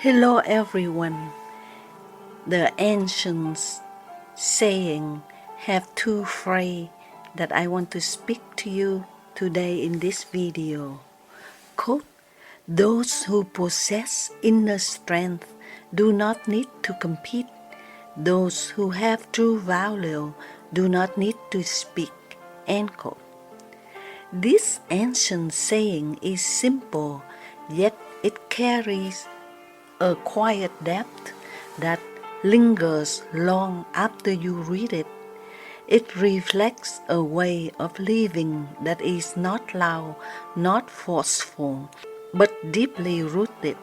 Hello everyone. The ancient saying have two phrases that I want to speak to you today in this video. Quote, those who possess inner strength do not need to compete. Those who have true value do not need to speak. End quote. This ancient saying is simple, yet it carries a quiet depth that lingers long after you read it. It reflects a way of living that is not loud, not forceful, but deeply rooted.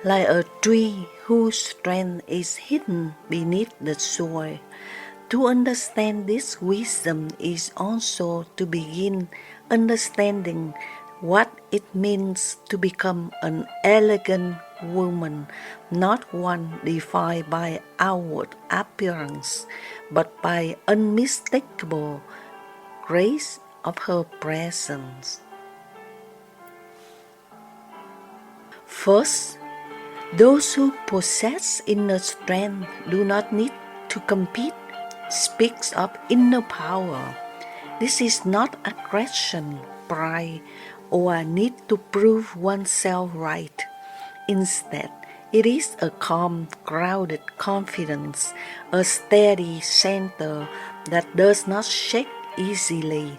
Like a tree whose strength is hidden beneath the soil. To understand this wisdom is also to begin understanding what it means to become an elegant woman, not one defined by outward appearance, but by unmistakable grace of her presence. First, those who possess inner strength do not need to compete speaks of inner power. This is not aggression, pride, or need to prove oneself right. Instead, it is a calm, grounded confidence, a steady center that does not shake easily.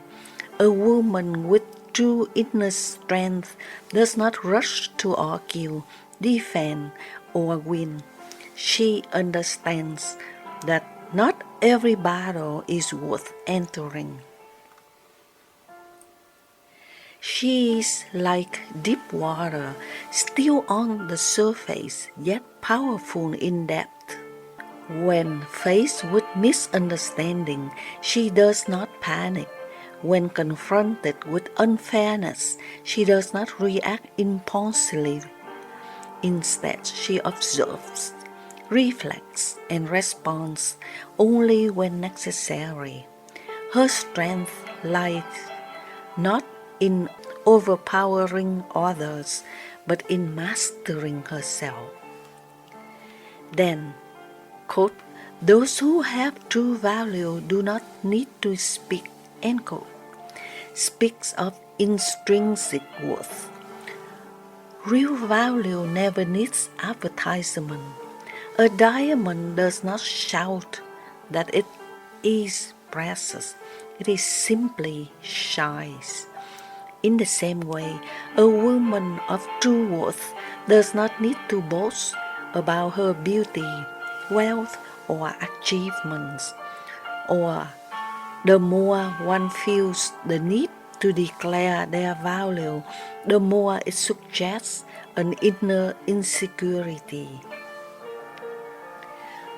A woman with true inner strength does not rush to argue, defend, or win. She understands that not every battle is worth entering. She is like deep water, still on the surface, yet powerful in depth. When faced with misunderstanding, she does not panic. When confronted with unfairness, she does not react impulsively. Instead, she observes, reflects, and responds only when necessary. Her strength lies not in overpowering others, but in mastering herself. Then, quote, those who have true value do not need to speak, end quote, speaks of intrinsic worth. Real value never needs advertisement. A diamond does not shout that it is precious. It simply shines. In the same way, a woman of true worth does not need to boast about her beauty, wealth, or achievements. Or the more one feels the need to declare their value, the more it suggests an inner insecurity.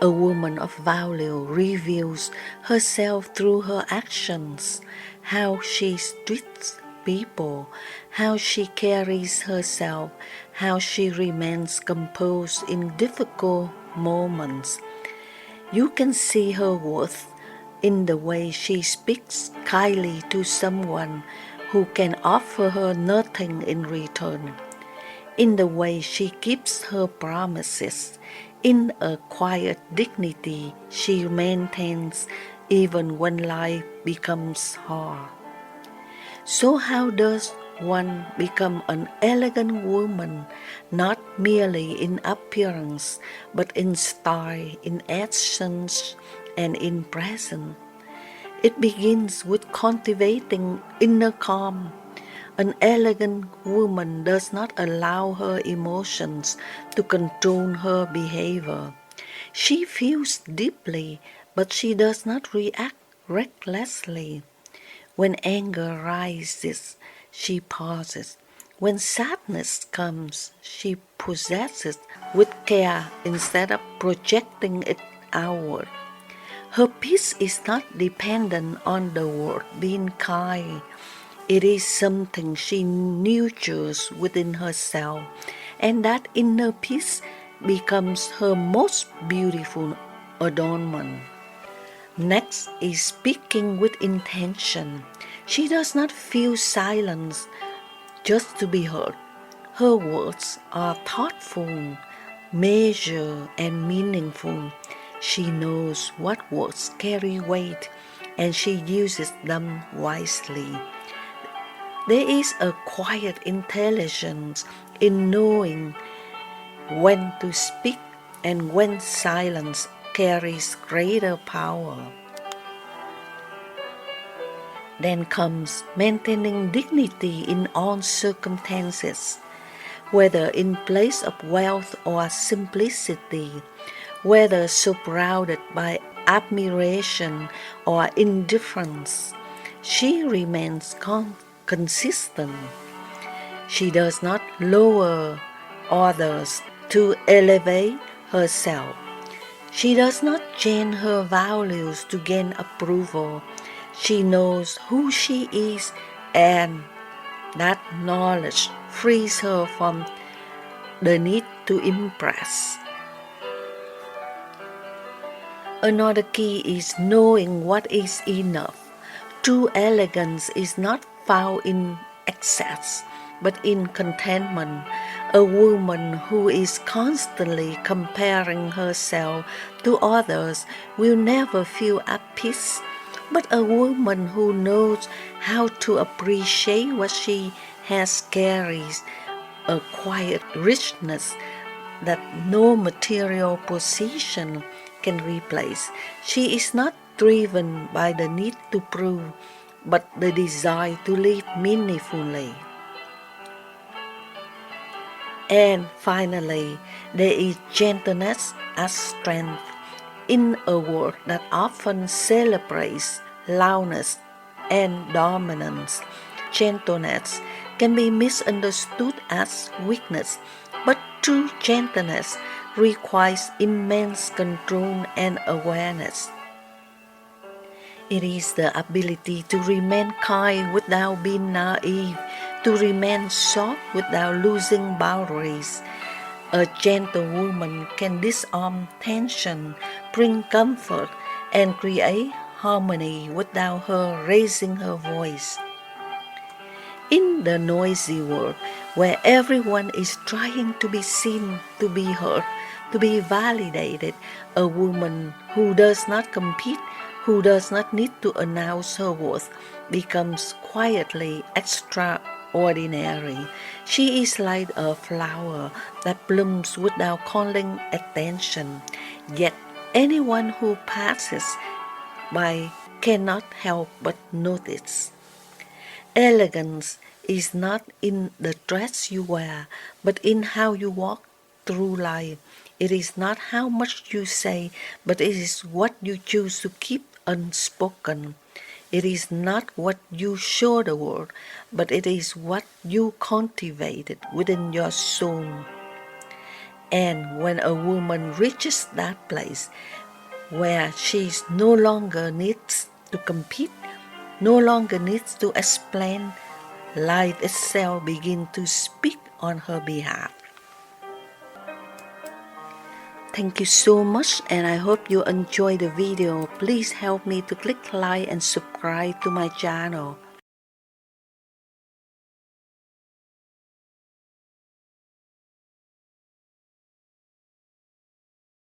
A woman of value reveals herself through her actions, how she treats people, how she carries herself, how she remains composed in difficult moments. You can see her worth in the way she speaks kindly to someone who can offer her nothing in return, in the way she keeps her promises, in a quiet dignity she maintains even when life becomes hard. So how does one become an elegant woman, not merely in appearance, but in style, in actions, and in presence? It begins with cultivating inner calm. An elegant woman does not allow her emotions to control her behavior. She feels deeply, but she does not react recklessly. When anger rises, she pauses. When sadness comes, she possesses with care instead of projecting it outward. Her peace is not dependent on the world being kind. It is something she nurtures within herself, and that inner peace becomes her most beautiful adornment. Next is speaking with intention. She does not feel silence just to be heard. Her words are thoughtful, measured, and meaningful. She knows what words carry weight, and she uses them wisely. There is a quiet intelligence in knowing when to speak and when silence carries greater power. Then comes maintaining dignity in all circumstances, whether in place of wealth or simplicity, whether surrounded by admiration or indifference. She remains consistent. She does not lower others to elevate herself. She does not change her values to gain approval. She knows who she is, and that knowledge frees her from the need to impress. Another key is knowing what is enough. True elegance is not found in excess, but in contentment. A woman who is constantly comparing herself to others will never feel at peace. But a woman who knows how to appreciate what she has carries a quiet richness that no material possession can replace. She is not driven by the need to prove, but the desire to live meaningfully. And finally, there is gentleness as strength. In a world that often celebrates loudness and dominance, gentleness can be misunderstood as weakness, but true gentleness requires immense control and awareness. It is the ability to remain kind without being naive, to remain soft without losing boundaries. A gentle woman can disarm tension, bring comfort, and create harmony without her raising her voice. In the noisy world, where everyone is trying to be seen, to be heard, to be validated, a woman who does not compete, who does not need to announce her worth, becomes quietly extraordinary. She is like a flower that blooms without calling attention, yet anyone who passes by cannot help but notice. Elegance is not in the dress you wear, but in how you walk through life. It is not how much you say, but it is what you choose to keep unspoken. It is not what you show the world, but it is what you cultivated within your soul. And when a woman reaches that place where she no longer needs to compete, no longer needs to explain, life itself begins to speak on her behalf. Thank you so much, and I hope you enjoy the video. Please help me to click like and subscribe to my channel.